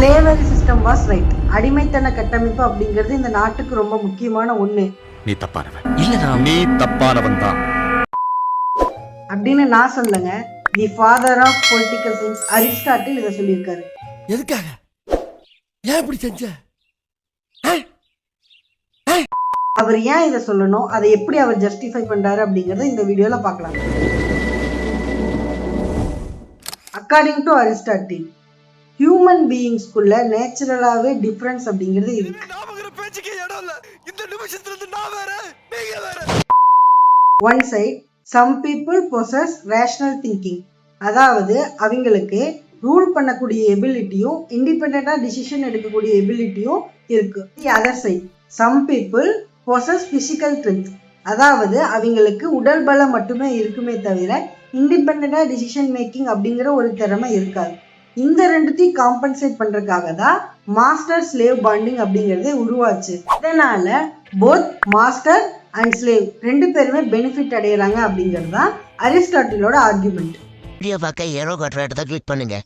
Slavery system was right. அடிமைத்தன கட்டமைப்பு அப்படிங்கிறது இந்த நாட்டுக்கு ரொம்ப முக்கியமான ஒண்ணு. நீ தப்பானவன். இல்லடா, நீ தப்பானவன் தான் அப்படின்னு நான் சொல்லங்க. The father of political science Aristotle இதை சொல்லியிருக்காரு. எதுக்காக? ஏன் இப்படி செஞ்ச? அவர் ஏன் இதை சொல்லணும், அதை எப்படி அவர் ஜஸ்டிஃபை பண்றாரு அப்படிங்கறத இந்த வீடியோல பார்க்கலாம். அக்கார்டிங் டு அரிஸ்டாட்டில், ஹியூமன் பீயிங்ஸ்குள்ள நேச்சுரலாவே டிஃபரன்ஸ் அப்படிங்கிறது இருக்கு. One side, some people possess rational thinking, அதாவது அவங்களுக்கு ரூல் பண்ணக்கூடிய எபிலிட்டியும் இண்டிபெண்டா டிசிஷன் எடுக்கக்கூடிய எபிலிட்டியும் இருக்கு. The other side, some people possess physical strength, அதாவது அவங்களுக்கு உடல் பலம் மட்டுமே இருக்குமே தவிர இண்டிபெண்டா டிசிஷன் மேக்கிங் அப்படிங்கிற ஒரு திறமை இருக்காது. இந்த ரெண்டுத்தையும் காம்பன்சேட் பண்றதுக்காக தான் மாஸ்டர் ஸ்லேவ் பாண்டிங் அப்படிங்கறதே உருவாச்சு. இதனால போத் மாஸ்டர் அண்ட் ஸ்லேவ் ரெண்டு பேருமே பெனிஃபிட் அடையறாங்க அப்படிங்கிறது தான் அரிஸ்டாட்டிலோட ஆர்குமெண்ட். வீடியோ பார்க்க ஏரோ காட்டுற இடத்த கிளிக் பண்ணுங்க.